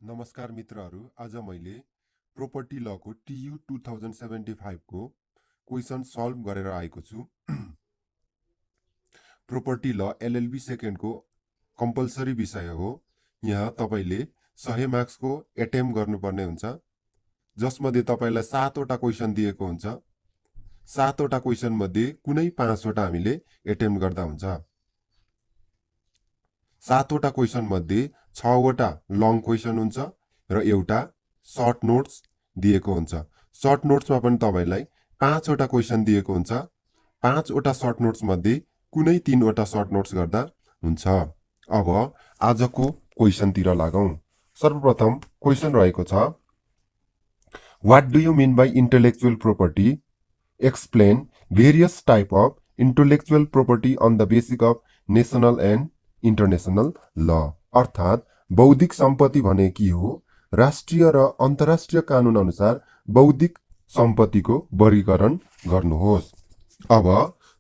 नमस्कार मित्रहरू, आज मैले प्रोपर्टी लको TU 2075 को क्वेसन सल्भ गरेर आएको छु। प्रोपर्टी ल LLB सेकेन्डको कम्पलसरी विषय हो। यहाँ तपाईले 100 मार्क्सको एटेम्प गर्नुपर्ने हुन्छ, जसमध्ये तपाईलाई 7 वटा क्वेसन दिएको हुन्छ। 7 वटा क्वेसन मध्ये कुनै 5 वटा हामीले एटेम्प गर्दा हुन्छ। 7 वटा क्वेसन मध्ये 6 वटा लङ क्वेसन हुन्छ र एउटा सर्ट नोट्स दिएको हुन्छ। सर्ट नोट्समा पनि तपाईलाई 5 वटा क्वेसन दिएको हुन्छ। 5 वटा सर्ट नोट्स मध्ये कुनै 3 वटा सर्ट नोट्स गर्दा हुन्छ। अब आजको क्वेसनतिर लागौं। सर्वप्रथम क्वेसन रहेको छ, what do you mean by intellectual property? Explain various type of intellectual property on the basic of national and international law. अर्थात बौद्धिक सम्पत्ति भने के हो? राष्ट्रिय र अन्तर्राष्ट्रिय कानून अनुसार बौद्धिक सम्पत्तिको वर्गीकरण गर्नुहोस्। अब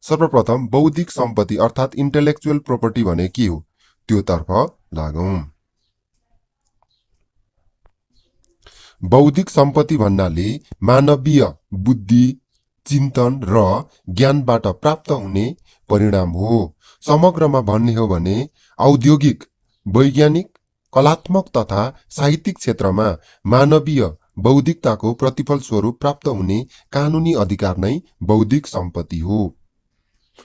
सर्वप्रथम बौद्धिक सम्पत्ति अर्थात इंटेलेक्चुअल प्रॉपर्टी भने के हो त्यो तर्फ लागौं। बौद्धिक सम्पत्ति भन्नाले मानवीय बुद्धि, चिन्तन र ज्ञानबाट प्राप्त हुने परिणाम हो। समग्रमा भन्ने हो भने औद्योगिक, वैज्ञानिक, कलात्मक तथा साहित्यिक क्षेत्रमा मानवीय बौद्धिकताको प्रतिफल स्वरूप प्राप्त हुने कानूनी अधिकार नै बौद्धिक सम्पत्ति हो।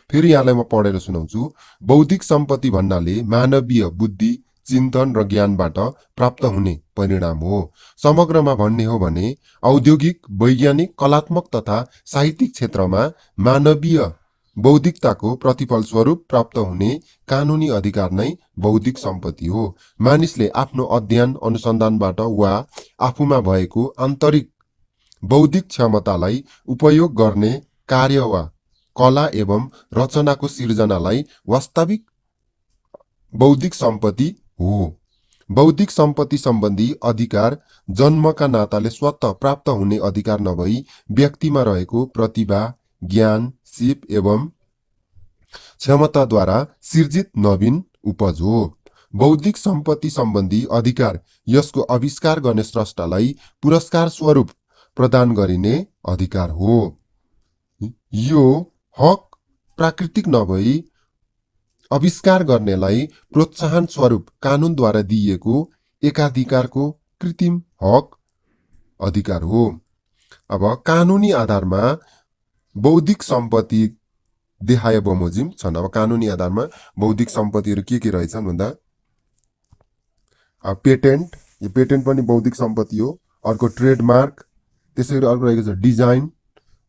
फेरि यहाँलाई म पढेर सुनाउँछु। बौद्धिक सम्पत्ति भन्नाले मानवीय बुद्धि, चिन्तन र ज्ञानबाट प्राप्त हुने परिणाम हो। समग्रमा भन्ने हो भने औद्योगिक, वैज्ञानिक, कलात्मक तथा साहित्यिक क्षेत्रमा मानवीय बौद्धिकताको प्रतिफल स्वरूप प्राप्त हुने कानूनी अधिकार नै बौद्धिक सम्पत्ति हो। मानिसले आफ्नो अध्ययन, अनुसन्धानबाट वा आफूमा भएको आन्तरिक बौद्धिक क्षमतालाई उपयोग गर्ने कार्य वा कला एवं रचनाको सिर्जनालाई वास्तविक बौद्धिक सम्पत्ति हो। बौद्धिक सम्पत्ति सम्बन्धी अधिकार जन्मका नाताले स्वतः प्राप्त हुने अधिकार नभई व्यक्तिमा रहेको प्रतिभा, ज्ञान, सिप एवं क्षमताद्वारा सिर्जित नवीन उपज हो। बौद्धिक सम्पत्ति सम्बन्धी अधिकार यसको आविष्कार गर्ने स्रष्टालाई पुरस्कार स्वरूप प्रदान गरिने अधिकार हो। यो हक प्राकृतिक नभई आविष्कार गर्नेलाई प्रोत्साहन स्वरूप कानूनद्वारा दिइएको एकाधिकारको कृत्रिम हक अधिकार हो। अब कानूनी आधारमा बौद्धिक सम्पत्ति देखाए बमोजिम छन्। अब कानूनी आधारमा बौद्धिक सम्पत्तिहरू के रहेछन् भन्दा पेटेन्ट, यो पेटेन्ट पनि बौद्धिक सम्पत्ति हो। अर्को ट्रेडमार्क, त्यसैगरी अर्को रहेको छ डिजाइन,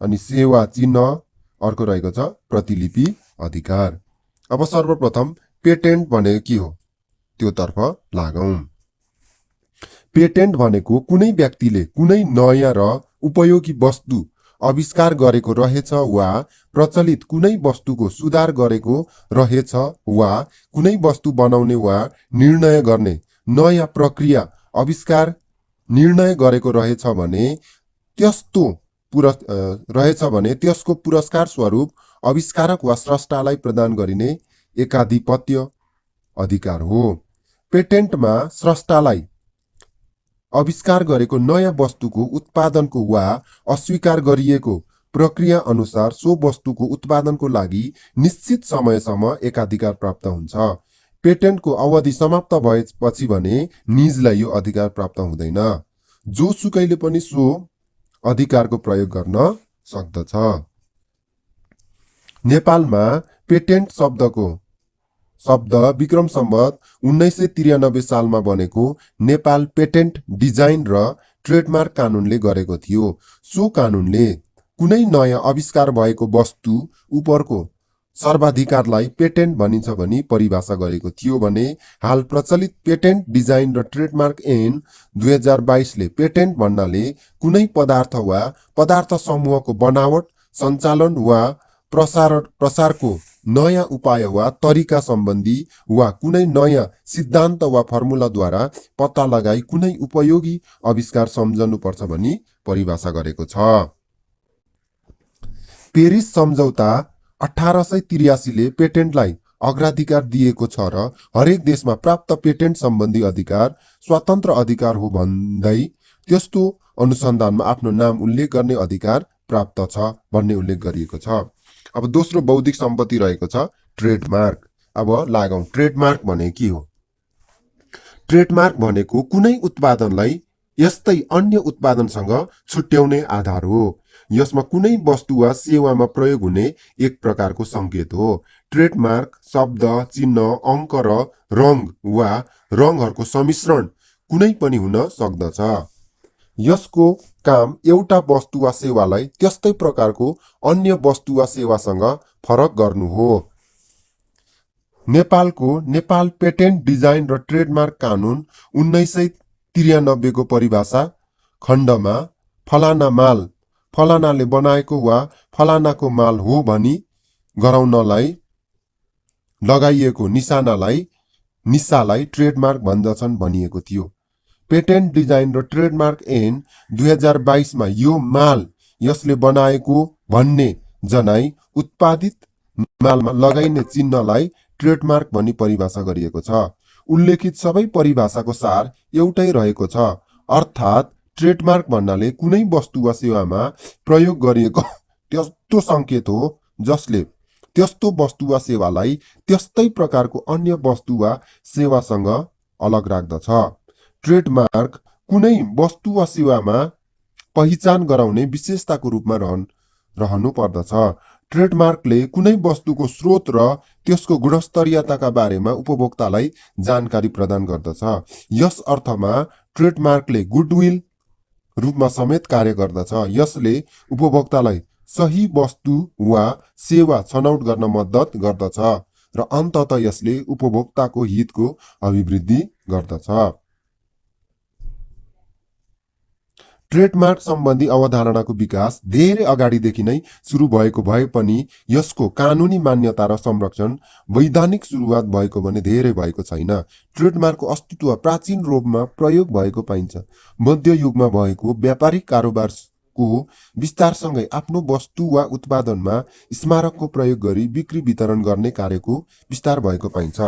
अनि सेवा चिन्ह, अर्को रहेको छ प्रतिलिपि अधिकार। अब सर्वप्रथम पेटेन्ट भनेको के हो त्यो तर्फ लागौं। पेटेन्ट भनेको कुनै व्यक्तिले कुनै नयाँ र उपयोगी वस्तु आविष्कार गरेको रहेछ वा प्रचलित कुनै वस्तुको सुधार गरेको रहेछ वा कुनै वस्तु बनाउने वा निर्णय गर्ने नयाँ प्रक्रिया आविष्कार निर्णय गरेको रहेछ भने त्यसको पुरस्कार स्वरूप आविष्कारक वा स्रष्टालाई प्रदान गरिने एकाधिपत्य अधिकार हो। पेटेन्टमा स्रष्टालाई आविष्कार गरेको नयाँ वस्तुको उत्पादनको वा अस्वीकार गरिएको प्रक्रिया अनुसार सो वस्तुको उत्पादनको लागि निश्चित समयसम्म एकाधिकार प्राप्त हुन्छ। पेटेन्टको अवधि समाप्त भएपछि भने निजलाई यो अधिकार प्राप्त हुँदैन। जो सुकैले पनि सो अधिकारको प्रयोग गर्न सक्दछ। नेपालमा पेटेन्ट शब्द विक्रम सम्वत 1993 सालमा बनेको नेपाल पेटेन्ट डिजाइन र ट्रेडमार्क कानूनले गरेको थियो। सो कानूनले कुनै नयाँ आविष्कार भएको वस्तु उपरको सर्वाधिकारलाई पेटेन्ट भनिन्छ भनी परिभाषा गरेको थियो भने हाल प्रचलित पेटेन्ट डिजाइन र ट्रेडमार्क ऐन 2022 ले पेटेन्ट भन्नाले कुनै पदार्थ वा पदार्थ समूहको बनावट, सञ्चालन वा प्रसारको नयाँ उपाय वा तरिका सम्बन्धी वा कुनै नयाँ सिद्धान्त वा फर्मुलाद्वारा पत्ता लगाई कुनै उपयोगी आविष्कार सम्झनुपर्छ भनी परिभाषा गरेको छ। पेरिस सम्झौता 1883 ले पेटेन्टलाई अग्राधिकार दिएको छ र हरेक देशमा प्राप्त पेटेन्ट सम्बन्धी अधिकार स्वतन्त्र अधिकार हो भन्दै त्यस्तो अनुसन्धानमा आफ्नो नाम उल्लेख गर्ने अधिकार प्राप्त छ भन्ने उल्लेख गरिएको छ। अब दोस्रो बौद्धिक सम्पत्ति रहेको छ ट्रेडमार्क। अब लागौं ट्रेडमार्क भने के हो? ट्रेडमार्क भनेको कुनै उत्पादनलाई यस्तै अन्य उत्पादनसँग छुट्याउने आधार हो। यसमा कुनै वस्तु वा सेवामा प्रयोग हुने एक प्रकारको संकेत हो। ट्रेडमार्क शब्द, चिन्ह, अङ्क र रङ वा रङहरूको सम्मिश्रण कुनै पनि हुन सक्दछ। यसको काम एउटा वस्तु वा सेवालाई त्यस्तै प्रकारको अन्य वस्तु वा सेवासँग फरक गर्नु हो। नेपालको नेपाल पेटेन्ट डिजाइन र ट्रेडमार्क कानून 1993 को परिभाषा खण्डमा फलाना माल फलानाले बनाएको वा फलानाको माल हो भनी गराउनलाई लगाइएको निशालाई ट्रेडमार्क भन्दछन् भनिएको थियो। पेटेन्ट डिजाइन र ट्रेडमार्क ऐन 2022 मा यो माल यसले बनाएको भन्ने जनाई उत्पादित मालमा लगाइने चिन्हलाई ट्रेडमार्क भनी परिभाषा गरिएको छ। उल्लेखित सबै परिभाषाको सार एउटै रहेको छ, अर्थात् ट्रेडमार्क भन्नाले कुनै वस्तु वा सेवामा प्रयोग गरिएको त्यस्तो संकेत हो जसले त्यस्तो वस्तु वा सेवालाई त्यस्तै प्रकारको अन्य वस्तु वा सेवासँग अलग राख्दछ। ट्रेडमार्क कुनै वस्तु वा सेवामा पहिचान गराउने विशेषताको रूपमा रहनु पर्दछ। ट्रेडमार्कले कुनै वस्तुको स्रोत र त्यसको गुणस्तरीयताका बारेमा उपभोक्तालाई जानकारी प्रदान गर्दछ। यस अर्थमा ट्रेडमार्कले गुडविल रूपमा समेत कार्य गर्दछ। यसले उपभोक्तालाई सही वस्तु वा सेवा छनौट गर्न मद्दत गर्दछ र अन्ततः यसले उपभोक्ताको हितको अभिवृद्धि गर्दछ। ट्रेडमार्क सम्बन्धी अवधारणाको विकास धेरै अगाडिदेखि नै सुरु भएको भए पनि यसको कानुनी मान्यता र संरक्षण वैधानिक सुरुवात भएको भने धेरै भएको छैन। ट्रेडमार्कको अस्तित्व प्राचीन रोममा प्रयोग भएको पाइन्छ। मध्ययुगमा भएको व्यापारिक कारोबारको विस्तारसँगै आफ्नो वस्तु वा उत्पादनमा स्मारकको प्रयोग गरी बिक्री वितरण गर्ने कार्यको विस्तार भएको पाइन्छ।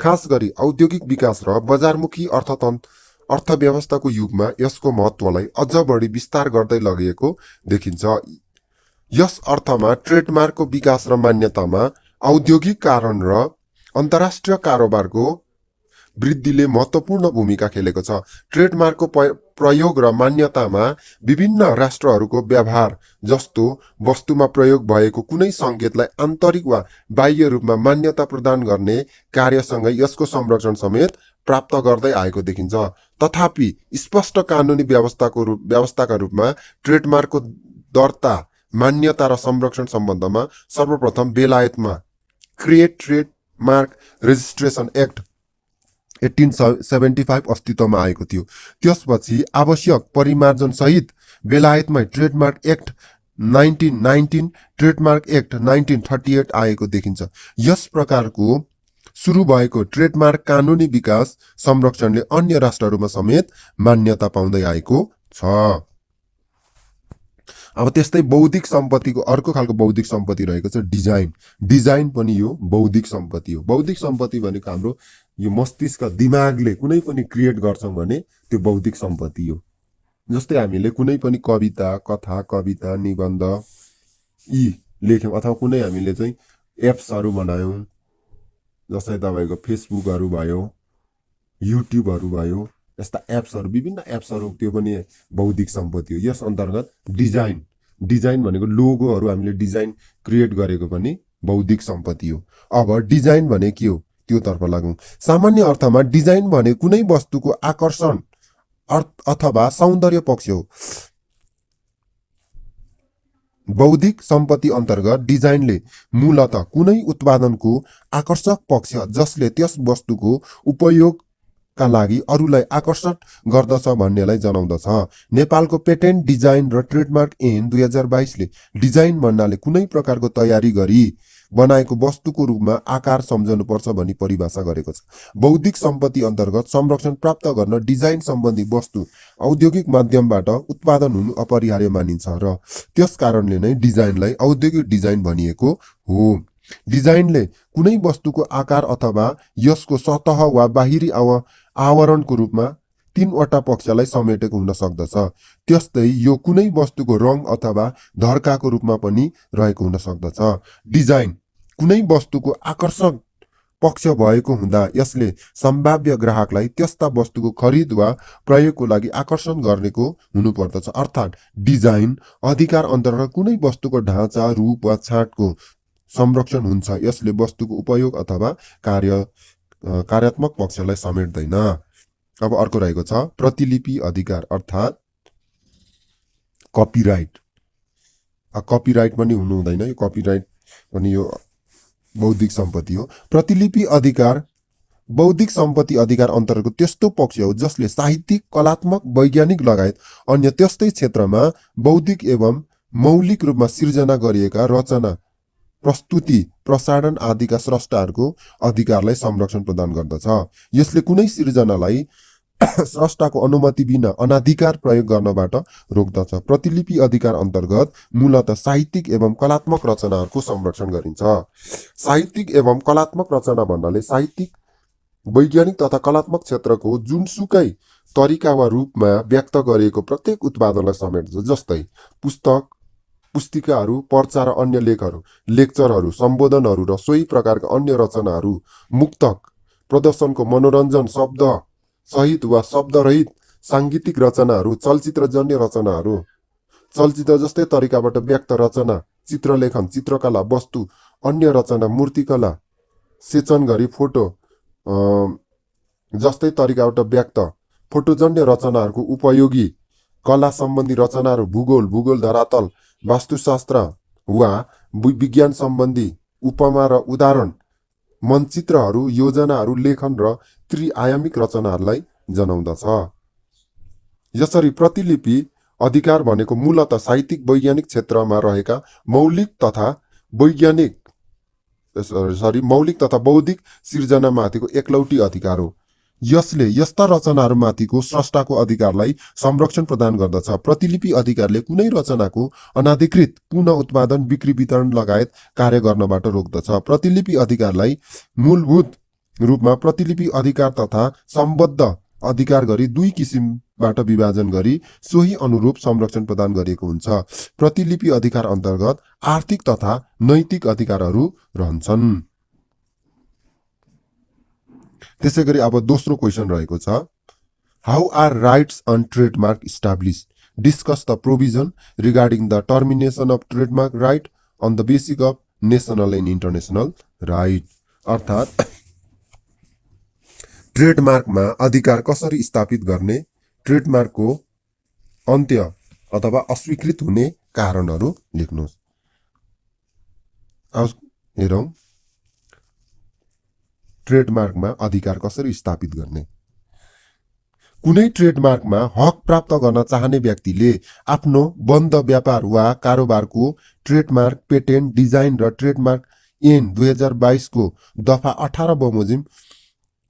खास गरी औद्योगिक विकास र बजारमुखी अर्थव्यवस्थाको युगमा यसको महत्त्वलाई अझ बढी विस्तार गर्दै लगिएको देखिन्छ। यस अर्थमा ट्रेडमार्कको विकास र मान्यतामा औद्योगिक कारण र अन्तर्राष्ट्रिय कारोबारको वृद्धिले महत्त्वपूर्ण भूमिका खेलेको छ। ट्रेडमार्कको प्रयोग र मान्यतामा विभिन्न राष्ट्रहरूको व्यवहार जस्तो वस्तुमा प्रयोग भएको कुनै संकेतलाई आन्तरिक वा बाह्य रूपमा मान्यता प्रदान गर्ने कार्यसँगै यसको संरक्षण समेत प्राप्त गर्दै आएको देखिन्छ। तथापि स्पष्ट कानुनी व्यवस्थाका रूपमा ट्रेडमार्कको दर्ता, मान्यता र संरक्षण सम्बन्धमा सर्वप्रथम बेलायतमा क्रिएट ट्रेडमार्क रेजिस्ट्रेसन एक्ट 1875 अस्तित्वमा आएको थियो। त्यसपछि आवश्यक परिमार्जन सहित बेलायतमै ट्रेडमार्क एक्ट 1919, ट्रेडमार्क एक्ट 1938 आएको देखिन्छ। यस प्रकारको सुरु भएको ट्रेडमार्क कानुनी विकास संरक्षणले अन्य राष्ट्रहरूमा समेत मान्यता पाउँदै आएको छ। अब त्यस्तै बौद्धिक सम्पत्तिको अर्को खालको बौद्धिक सम्पत्ति रहेको छ डिजाइन। डिजाइन पनि यो बौद्धिक सम्पत्ति हो। बौद्धिक सम्पत्ति भनेको हाम्रो यो मस्तिष्क दिमागले कुनै पनि क्रिएट गर्छौं भने त्यो बौद्धिक सम्पत्ति हो। जस्तै हामीले कुनै पनि कविता, कथा, कविता, निबन्ध यी लेख्यौं अथवा कुनै हामीले चाहिँ एप्सहरू बनायौं, जस्तै तपाईको फेसबुकहरू भयो, युट्युबहरू भयो, यस्ता एप्सहरू, विभिन्न एप्सहरू, त्यो पनि बौद्धिक सम्पत्ति हो। यस अन्तर्गत डिजाइन भनेको लोगोहरू हामीले डिजाइन क्रिएट गरेको पनि बौद्धिक सम्पत्ति हो। अब डिजाइन भने के हो त्यो तर्फ लागौं। सामान्य अर्थमा डिजाइन भने कुनै वस्तुको आकर्षण अथवा सौन्दर्य पक्ष हो। बौद्धिक सम्पत्ति अन्तर्गत डिजाइनले मूलतः कुनै उत्पादनको आकर्षक पक्ष जसले त्यस वस्तुको उपयोगका लागि अरूलाई आकर्षित गर्दछ भन्नेलाई जनाउँदछ। नेपालको पेटेन्ट डिजाइन र ट्रेडमार्क ऐन 2022 ले डिजाइन भन्नाले कुनै प्रकारको तयारी गरी बनाएको वस्तुको रूपमा आकार सम्झनुपर्छ भनी परिभाषा गरेको छ। बौद्धिक सम्पत्ति अन्तर्गत संरक्षण प्राप्त गर्न डिजाइन सम्बन्धी वस्तु औद्योगिक माध्यमबाट उत्पादन हुनु अपरिहार्य मानिन्छ र त्यस कारणले नै डिजाइनलाई औद्योगिक डिजाइन भनिएको हो। डिजाइनले कुनै वस्तुको आकार अथवा यसको सतह वा बाहिरी आवरणको रूपमा तीनवटा पक्षलाई समेटेको हुन सक्दछ। त्यस्तै यो कुनै वस्तुको रङ अथवा धर्काको रूपमा पनि रहेको हुन सक्दछ। डिजाइन कुनै वस्तुको आकर्षक पक्ष भएको हुँदा यसले सम्भाव्य ग्राहकलाई त्यस्ता वस्तुको खरिद वा प्रयोगको लागि आकर्षण गर्नेको हुनुपर्दछ। अर्थात् डिजाइन अधिकार अन्तर्गत कुनै वस्तुको ढाँचा, रूप वा छाँटको संरक्षण हुन्छ। यसले वस्तुको उपयोग अथवा कार्यात्मक पक्षलाई समेट्दैन। अब अर्को रहेको छ प्रतिलिपि अधिकार अर्थात् कपिराइट। कपिराइट पनि हुनु हुँदैन, यो कपिराइट पनि यो बौद्धिक सम्पत्ति हो। प्रतिलिपि अधिकार बौद्धिक सम्पत्ति अधिकार अन्तर्गत त्यस्तो पक्ष हो जसले साहित्यिक, कलात्मक, वैज्ञानिक लगायत अन्य त्यस्तै क्षेत्रमा बौद्धिक एवं मौलिक रूपमा सिर्जना गरिएका रचना, प्रस्तुति, प्रसारण आदिका स्रष्टाहरूको अधिकारलाई संरक्षण प्रदान गर्दछ। यसले कुनै सिर्जनालाई स्रष्टाको अनुमति बिना अनाधिकार प्रयोग गर्नबाट रोक्दछ। प्रतिलिपि अधिकार अन्तर्गत मूलतः साहित्यिक एवं कलात्मक रचनाहरूको संरक्षण गरिन्छ। साहित्यिक एवं कलात्मक रचना भन्नाले साहित्यिक, वैज्ञानिक तथा कलात्मक क्षेत्रको जुनसुकै तरिका वा रूपमा व्यक्त गरिएको प्रत्येक उत्पादनलाई समेट्दछ। जस्तै पुस्तक, पुस्तिकाहरू, पर्चा र अन्य लेखहरू, लेक्चरहरू, सम्बोधनहरू र सोही प्रकारका अन्य रचनाहरू, मुक्तक, प्रदर्शनको मनोरञ्जन, शब्द सहित वा शब्दरहित साङ्गीतिक रचनाहरू, चलचित्रजन्य रचनाहरू, चलचित्र जस्तै तरिकाबाट व्यक्त रचना, चित्रलेखन, चित्रकला, वस्तु, अन्य रचना, मूर्तिकला, सेचन गरी फोटो जस्तै तरिकाबाट व्यक्त फोटोजन्य रचनाहरूको उपयोगी कला सम्बन्धी रचनाहरू, भूगोल, धरातल, वास्तुशास्त्र वा विज्ञान सम्बन्धी उपमा र उदाहरण, मनचित्रहरू, योजनाहरू, लेखन र त्रिआयामिक रचनाहरूलाई जनाउँदछ। यसरी प्रतिलिपि अधिकार भनेको मूलतः साहित्यिक, वैज्ञानिक क्षेत्रमा रहेका मौलिक तथा बौद्धिक सिर्जनामाथिको एकलौटी अधिकार हो। यसले यस्ता रचनाहरूमाथिको स्रष्टाको अधिकारलाई संरक्षण प्रदान गर्दछ। प्रतिलिपि अधिकारले कुनै रचनाको अनाधिकृत पुनः उत्पादन, बिक्री, वितरण लगायत कार्य गर्नबाट रोक्दछ। प्रतिलिपि अधिकारलाई मूलभूत रूपमा प्रतिलिपि अधिकार तथा सम्बद्ध अधिकार गरी दुई किसिमबाट विभाजन गरी सोही अनुरूप संरक्षण प्रदान गरिएको हुन्छ। प्रतिलिपि अधिकार अन्तर्गत आर्थिक तथा नैतिक अधिकारहरू रहन्छन्। त्यसैगरी अब दोस्रो क्वेशन रहेको छ, how are rights on trademark established? Discuss the provision regarding the termination of trademark right on the basic of national and international right. अर्थात् ट्रेडमार्कमा अधिकार कसरी स्थापित गर्ने, ट्रेडमार्कको अन्त्य अथवा अस्वीकृत हुने कारणहरू लेख्नुहोस्। हेरौं ट्रेडमार्कमा अधिकार कसरी स्थापित गर्ने। कुनै ट्रेडमार्कमा हक प्राप्त गर्न चाहने व्यक्तिले आफ्नो बन्द व्यापार वा कारोबारको ट्रेडमार्क, पेटेन्ट, डिजाइन र ट्रेडमार्क ऐन 2022 को दफा 18 बमोजिम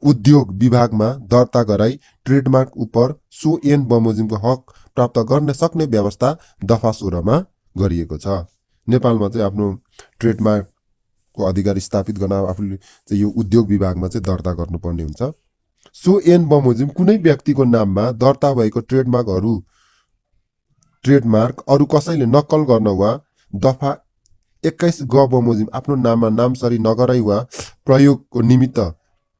उद्योग विभागमा दर्ता गराई ट्रेडमार्क उपर सो ऐन बमोजिमको हक प्राप्त गर्न सक्ने व्यवस्था दफा 16 मा गरिएको छ। नेपालमा चाहिँ आफ्नो ट्रेडमार्कको अधिकार स्थापित गर्न आफूले चाहिँ यो उद्योग विभागमा चाहिँ दर्ता गर्नुपर्ने हुन्छ। सो ऐन बमोजिम कुनै व्यक्तिको नाममा दर्ता भएको ट्रेडमार्क अरू कसैले नक्कल गर्न वा दफा 21 ग बमोजिम आफ्नो नाममा नामसरी नगराई वा प्रयोगको निमित्त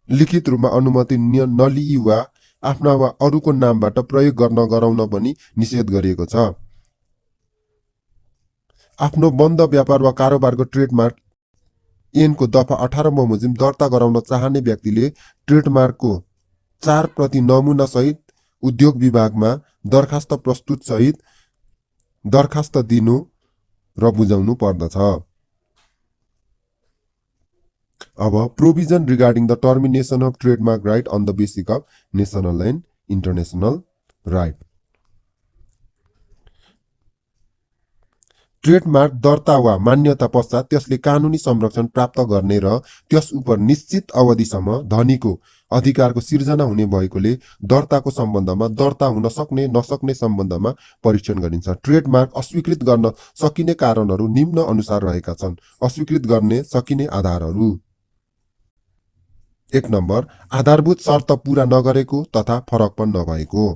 लिखित रूपमा अनुमति नलिई वा आफ्ना वा अरूको नामबाट प्रयोग गर्न गराउन पनि निषेध गरिएको छ। आफ्नो बन्द व्यापार वा कारोबारको ट्रेडमार्क ऐनको दफा 18 बमोजिम दर्ता गराउन चाहने व्यक्तिले ट्रेडमार्कको 4 प्रति नमुना सहित उद्योग विभागमा दरखास्त प्रस्तुत सहित दरखास्त दिनु र बुझाउनु पर्दछ। अब provision regarding the termination of trademark right on the basic of national and international right. Trademark दर्ता वा मान्यता पश्चात त्यसले कानुनी संरक्षण प्राप्त गर्ने र त्यस उप निश्चित अवधिसम्म धनीको अधिकारको सिर्जना हुने भएकोले दर्ताको सम्बन्धमा दर्ता हुन सक्ने नसक्ने सम्बन्धमा परीक्षण गरिन्छ। ट्रेडमार्क अस्वीकृत गर्न सकिने कारणहरू निम्न अनुसार रहेका छन्। अस्वीकृत गर्ने सकिने आधारहरू: 1 नम्बर आधारभूत शर्त पूरा नगरेको तथा फरकपन नभएको।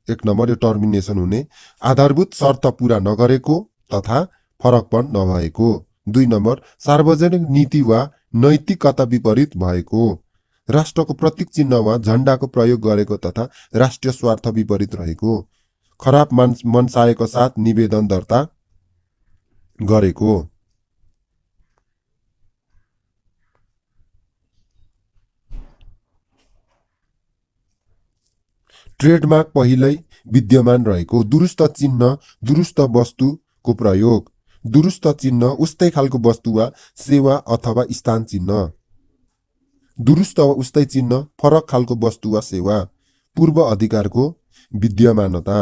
1 नम्बर यो टर्मिनेसन हुने आधारभूत शर्त पूरा नगरेको तथा फरकपन नभएको। 2 नम्बर सार्वजनिक नीति वा नैतिकता विपरीत भएको। राष्ट्रको प्रतीक चिन्ह वा झण्डाको प्रयोग गरेको तथा राष्ट्रिय स्वार्थ विपरीत रहेको। खराब मनसायको साथ निवेदन दर्ता गरेको। ट्रेडमार्क पहिल्यै विद्यमान रहेको। दुरुस्त चिन्ह दुरुस्त वस्तुको प्रयोग। दुरुस्त चिन्ह उस्तै खालको वस्तु वा सेवा अथवा स्थान चिन्ह। दुरुस्त वा उस्तै चिन्ह फरक खालको वस्तु वा सेवा। पूर्व अधिकारको विद्यमानता।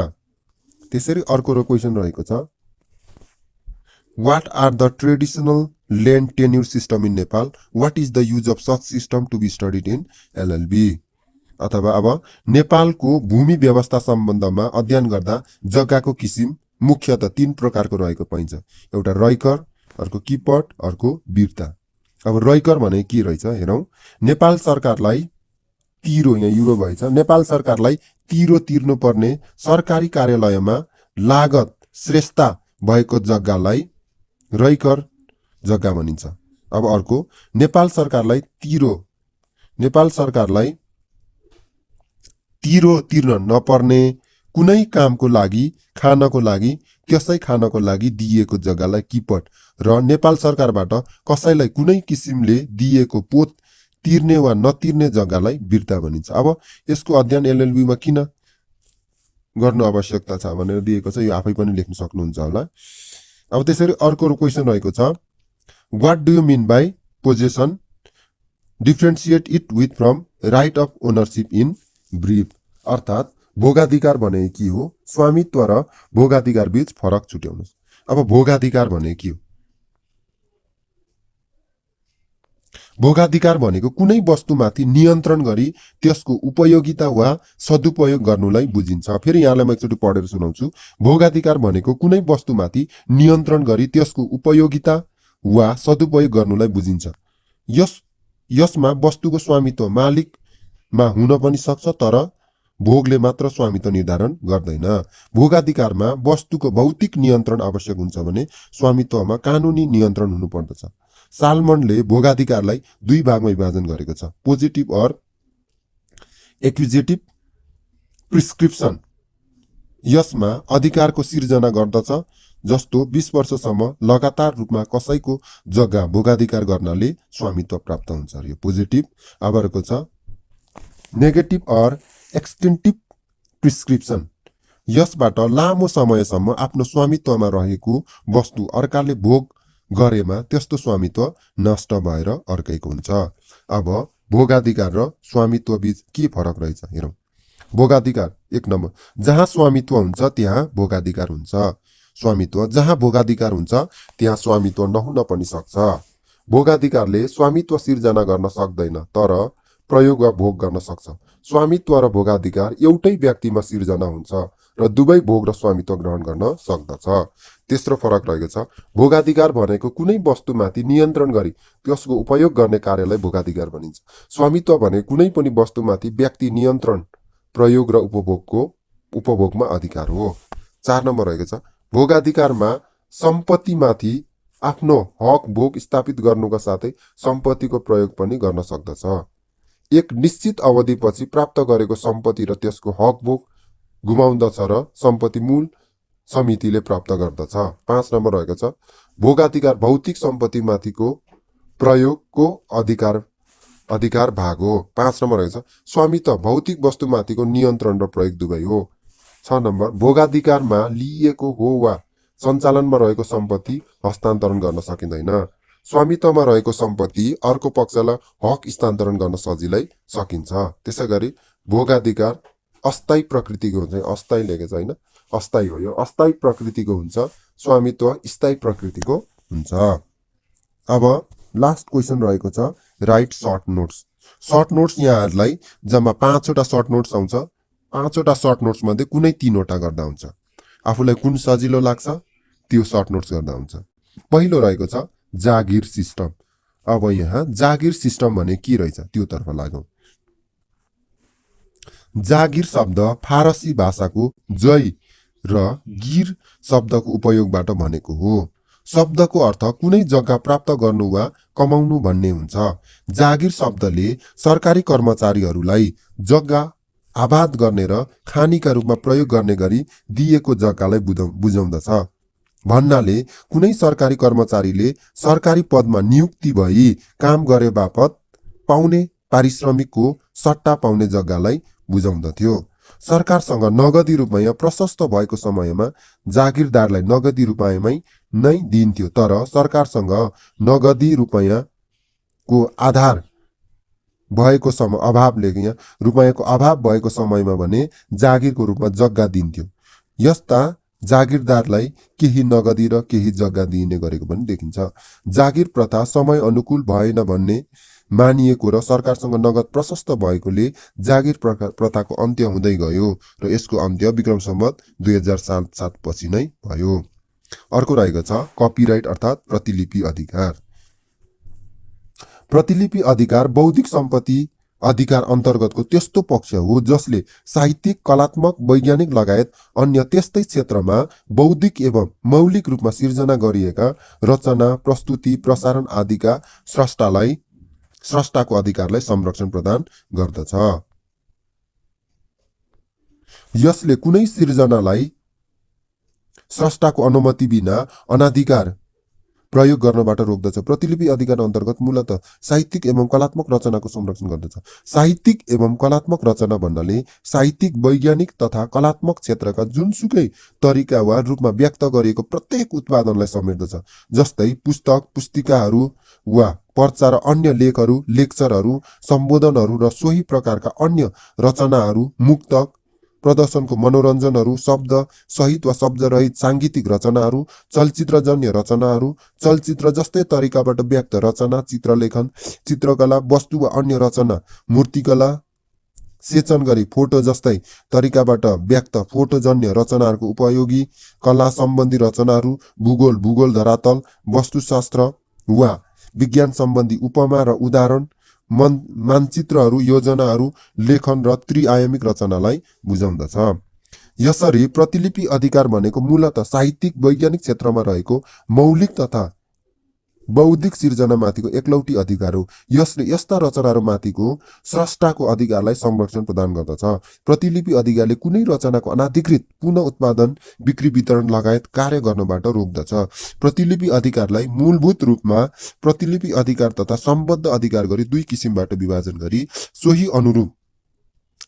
त्यसरी अर्को क्वेशन रहेको छ, What are the traditional land tenure system in Nepal? What is the use of such system to be studied in LLB? अथवा अब नेपालको भूमि व्यवस्था सम्बन्धमा अध्ययन गर्दा जग्गाको किसिम मुख्यतः 3 प्रकारको रहेको पाइन्छ। एउटा रैकर, अर्को किपट, अर्को बिर्ता। अब रैकर भने के रहेछ हेरौं। नेपाल सरकारलाई तिरो, यहाँ युरो भएछ, नेपाल सरकारलाई तिरो तिर्नु पर्ने सरकारी कार्यालयमा लागत श्रेष्ठता भएको जग्गालाई रैकर जग्गा भनिन्छ। अब अर्को नेपाल सरकारलाई तिरो तिर्न नपर्ने कुनै कामको लागि खानको लागि त्यसै खानको लागि दिएको जग्गालाई किपट र नेपाल सरकारबाट कसैलाई कुनै किसिमले दिएको पोत तिर्ने वा नतिर्ने जग्गालाई बिर्ता भनिन्छ। अब यसको अध्ययन एलएलबी मा किन गर्नु आवश्यकता छ भनेर दिएको छ, यो आफै पनि लेख्न सक्नुहुन्छ होला। अब त्यसरी अर्को क्वेशन रहेको छ, What do you mean by possession? Differentiate it with from right of ownership in brief. अर्थात भोगाधिकार भने के हो, स्वामित्व र भोगाधिकार बीच फरक छुट्याउनुस्। अब भोगाधिकार भने के हो? भोगाधिकार भनेको कुनै वस्तुमाथि नियन्त्रण गरी त्यसको उपयोगिता वा सदुपयोग गर्नुलाई बुझिन्छ। फेरि यहाँलाई म एकचोटि पढेर सुनाउँछु। भोगाधिकार भनेको कुनै वस्तुमाथि नियन्त्रण गरी त्यसको उपयोगिता वा सदुपयोग गर्नुलाई बुझिन्छ। यसमा वस्तुको स्वामित्व मालिकमा हुन पनि सक्छ, तर भोगले मात्र स्वामित्व निर्धारण गर्दैन। भोगाधिकारमा वस्तुको भौतिक नियन्त्रण आवश्यक हुन्छ भने स्वामित्वमा कानुनी नियन्त्रण हुनु पर्दछ। सालमनले भोगाधिकारलाई 2 भागमा विभाजन गरेको छ, पोजिटिभ और एक्विजिटिभ प्रिस्क्रिप्सन। यसमा अधिकारको सिर्जना गर्दछ, जस्तो 20 वर्षसम्म लगातार रूपमा कसैको जग्गा भोगाधिकार गर्नाले स्वामित्व प्राप्त हुन्छ। यो पोजिटिभ। अब अर्को छ नेगेटिभ और एक्सटेन्टिभ प्रिस्क्रिप्सन। यसबाट लामो समयसम्म आफ्नो स्वामित्वमा रहेको वस्तु अर्काले भोग गरेमा त्यस्तो स्वामित्व नष्ट भएर अर्कैको हुन्छ। अब भोगाधिकार र स्वामित्व बीच के फरक रहेछ हेरौं। भोगाधिकार 1 नम्बर, जहाँ स्वामित्व हुन्छ त्यहाँ भोगाधिकार हुन्छ। स्वामित्व जहाँ भोगाधिकार हुन्छ त्यहाँ स्वामित्व नहुन पनि सक्छ। भोगाधिकारले स्वामित्व सिर्जना गर्न सक्दैन, तर प्रयोग वा भोग गर्न सक्छ। स्वामित्व र भोगाधिकार एउटै व्यक्तिमा सिर्जना हुन्छ र दुवै भोग र स्वामित्व ग्रहण गर्न सक्दछ। तेस्रो फरक रहेको छ, भोगाधिकार भनेको कुनै वस्तुमाथि नियन्त्रण गरी त्यसको उपयोग गर्ने कार्यलाई भोगाधिकार भनिन्छ। स्वामित्व भने कुनै पनि वस्तुमाथि व्यक्ति नियन्त्रण, प्रयोग र उपभोगमा अधिकार हो। 4 नम्बर रहेको छ, भोगाधिकारमा सम्पत्तिमाथि आफ्नो हक भोग स्थापित गर्नुका साथै सम्पत्तिको प्रयोग पनि गर्न सक्दछ। एक निश्चित अवधिपछि प्राप्त गरेको सम्पत्ति र त्यसको हक भोग गुमाउँदछ र सम्पत्ति मूल समितिले प्राप्त गर्दछ। 5 नम्बर रहेको छ, भोगाधिकार भौतिक सम्पत्तिमाथिको प्रयोगको अधिकार भाग हो। 5 नम्बर रहेको छ, स्वामित्व भौतिक वस्तुमाथिको नियन्त्रण र प्रयोग दुवै हो। 6 नम्बर, भोगाधिकारमा लिइएको हो वा सञ्चालनमा रहेको सम्पत्ति हस्तान्तरण गर्न सकिँदैन। स्वामित्वमा रहेको सम्पत्ति अर्को पक्षलाई हक स्थानान्तरण गर्न सजिलै सकिन्छ। त्यसैगरी भोगाधिकार अस्थायी प्रकृतिको हुन्छ। अस्थायी लेखेको छ हैन, अस्थायी हो, यो अस्थायी प्रकृतिको हुन्छ स्वामित्व स्थायी प्रकृतिको हुन्छ। अब लास्ट क्वेसन रहेको छ write short notes. Short notes यहाँहरूलाई जम्मा 5वटा सर्ट नोट्स आउँछ। 5वटा सर्ट नोट्स मध्ये कुनै 3वटा गर्दा हुन्छ। आफूलाई कुन सजिलो लाग्छ त्यो सर्ट नोट्स गर्दा हुन्छ। पहिलो रहेको छ जागिर सिस्टम। अब यहाँ जागिर सिस्टम भने के रहेछ त्यो तर्फ लागौं। जागिर शब्द फारसी भाषाको जय र गिर शब्दको उपयोगबाट भनेको हो। शब्दको अर्थ कुनै जग्गा प्राप्त गर्नु वा कमाउनु भन्ने हुन्छ। जागिर शब्दले सरकारी कर्मचारीहरूलाई जग्गा आबाद गर्ने र खानीका रूपमा प्रयोग गर्ने गरी दिएको जग्गालाई बुझाउँदछ। भन्नाले कुनै सरकारी कर्मचारीले सरकारी पदमा नियुक्ति भई काम गरे बापत पाउने पारिश्रमिकको सट्टा पाउने जग्गालाई बुझाउँदथ्यो। सरकारसँग नगदी रुपैयाँ प्रशस्त भएको समयमा जागिरदारलाई नगदी रुपैयाँमै नै दिन्थ्यो। तर सरकारसँग नगदी रुपैयाँको आधार भएको समय अभावले यहाँ रुपैयाँको अभाव भएको समयमा भने जागिरको रूपमा जग्गा दिन्थ्यो। यस्ता जागिरदारलाई केही नगदी र केही जग्गा दिइने गरेको पनि देखिन्छ। जागिर प्रथा समय अनुकूल भएन भन्ने मानिएको र सरकारसँग नगद प्रशस्त भएकोले जागिर प्रथाको अन्त्य हुँदै गयो र यसको अन्त्य विक्रम सम्वत 2007 पछि नै भयो। अर्को रहेको छ कपिराइट अर्थात् प्रतिलिपि अधिकार। प्रतिलिपि अधिकार बौद्धिक सम्पत्ति अधिकार अन्तर्गतको त्यस्तो पक्ष हो जसले साहित्यिक, कलात्मक, वैज्ञानिक लगायत अन्य त्यस्तै क्षेत्रमा बौद्धिक एवं मौलिक रूपमा सिर्जना गरिएका रचना, प्रस्तुति, प्रसारण आदिका स्रष्टाको अधिकारलाई संरक्षण प्रदान गर्दछ। यसले कुनै सिर्जनालाई स्रष्टाको अनुमति बिना अनाधिकार प्रयोग गर्नबाट रोक्दछ। प्रतिलिपि अधिकार अन्तर्गत मूलतः साहित्यिक एवं कलात्मक रचनाको संरक्षण गर्दछ। साहित्यिक एवं कलात्मक रचना भन्नाले साहित्यिक, वैज्ञानिक तथा कलात्मक क्षेत्रका जुनसुकै तरिका वा रूपमा व्यक्त गरिएको प्रत्येक उत्पादनलाई समेट्दछ। जस्तै पुस्तक, पुस्तिकाहरू वा पर्चा र अन्य लेखहरू, लेक्चरहरू, सम्बोधनहरू र सोही प्रकारका अन्य रचनाहरू, मुक्तक, प्रदर्शनको मनोरञ्जनहरू, शब्द सहित वा शब्दरहित सांगीतिक रचनाहरू, चलचित्रजन्य रचनाहरू, चलचित्र जस्तै तरिकाबाट व्यक्त रचना, चित्रलेखन, चित्रकला, वस्तु वा अन्य रचना, मूर्तिकला, सेचन गरी फोटो जस्तै तरिकाबाट व्यक्त फोटोजन्य रचनाहरूको उपयोगी कला सम्बन्धी रचनाहरू, भूगोल धरातल, वस्तुशास्त्र वा विज्ञान सम्बन्धी उपमा र उदाहरण, मानचित्रहरू, योजनाहरू, लेखन र त्रिआयामिक रचनालाई बुझाउँदछ। यसरी प्रतिलिपि अधिकार भनेको मूलतः साहित्यिक, वैज्ञानिक क्षेत्रमा रहेको मौलिक तथा बौद्धिक सिर्जनामाथिको एकलौटी अधिकार हो। यसले यस्ता रचनाहरूमाथिको स्रष्टाको अधिकारलाई संरक्षण प्रदान गर्दछ। प्रतिलिपि अधिकारले कुनै रचनाको अनाधिकृत पुनः उत्पादन, बिक्री, वितरण लगायत कार्य गर्नबाट रोक्दछ। प्रतिलिपि अधिकारलाई मूलभूत रूपमा प्रतिलिपि अधिकार तथा सम्बद्ध अधिकार गरी दुई किसिमबाट विभाजन गरी सोही अनुरूप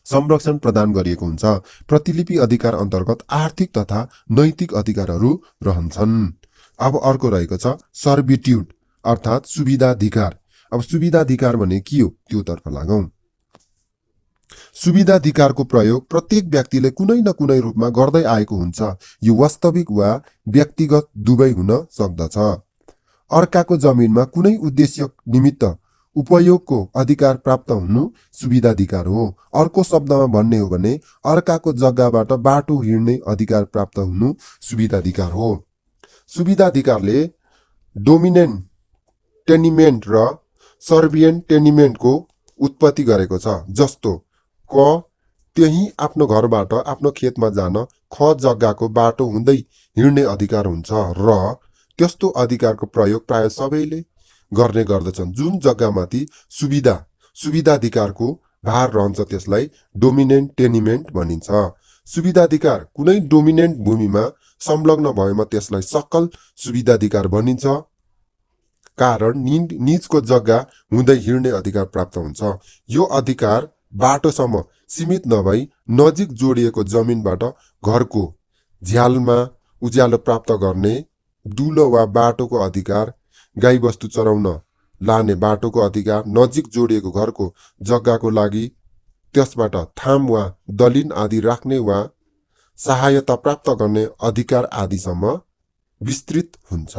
संरक्षण प्रदान गरिएको हुन्छ। प्रतिलिपि अधिकार अन्तर्गत आर्थिक तथा नैतिक अधिकारहरू रहन्छन्। अब अर्को रहेको छ सर्भिट्युड अर्थात् सुविधाधिकार। अब सुविधाधिकार भने के हो त्यो तर्फ लागौं। सुविधाधिकारको प्रयोग प्रत्येक व्यक्तिले कुनै न कुनै रूपमा गर्दै आएको हुन्छ। यो वास्तविक वा व्यक्तिगत दुवै हुन सक्दछ। अर्काको जमिनमा कुनै उद्देश्य निमित्त उपयोगको अधिकार प्राप्त हुनु सुविधाधिकार हो। अर्को शब्दमा भन्ने हो भने अर्काको जग्गाबाट बाटो हिँड्ने अधिकार प्राप्त हुनु सुविधाधिकार हो। सुविधाधिकारले डोमिनेन्ट टेनिमेन्ट र सर्भिएन्ट टेनिमेन्टको उत्पत्ति गरेको छ। जस्तो क त्यही आफ्नो घरबाट आफ्नो खेतमा जान ख जग्गाको बाटो हुँदै हिँड्ने अधिकार हुन्छ र त्यस्तो अधिकारको प्रयोग प्राय सबैले गर्ने गर्दछन्। जुन जग्गामाथि सुविधाधिकारको भार रहन्छ त्यसलाई डोमिनेन्ट टेनिमेन्ट भनिन्छ। सुविधाधिकार कुनै डोमिनेन्ट भूमिमा संलग्न भएमा त्यसलाई सकल सुविधाधिकार भनिन्छ। कारण निजको जग्गा हुँदै हिँड्ने अधिकार प्राप्त हुन्छ। यो अधिकार बाटोसम्म सीमित नभई नजिक जोडिएको जमिनबाट घरको झ्यालमा उज्यालो प्राप्त गर्ने, दुलो वा बाटोको अधिकार, गाई बस्तु चराउन लाने बाटोको अधिकार, नजिक जोडिएको घरको जग्गाको लागि त्यसबाट थाम वा दलिन आदि राख्ने वा सहायता प्राप्त गर्ने अधिकार आदिसम्म विस्तृत हुन्छ।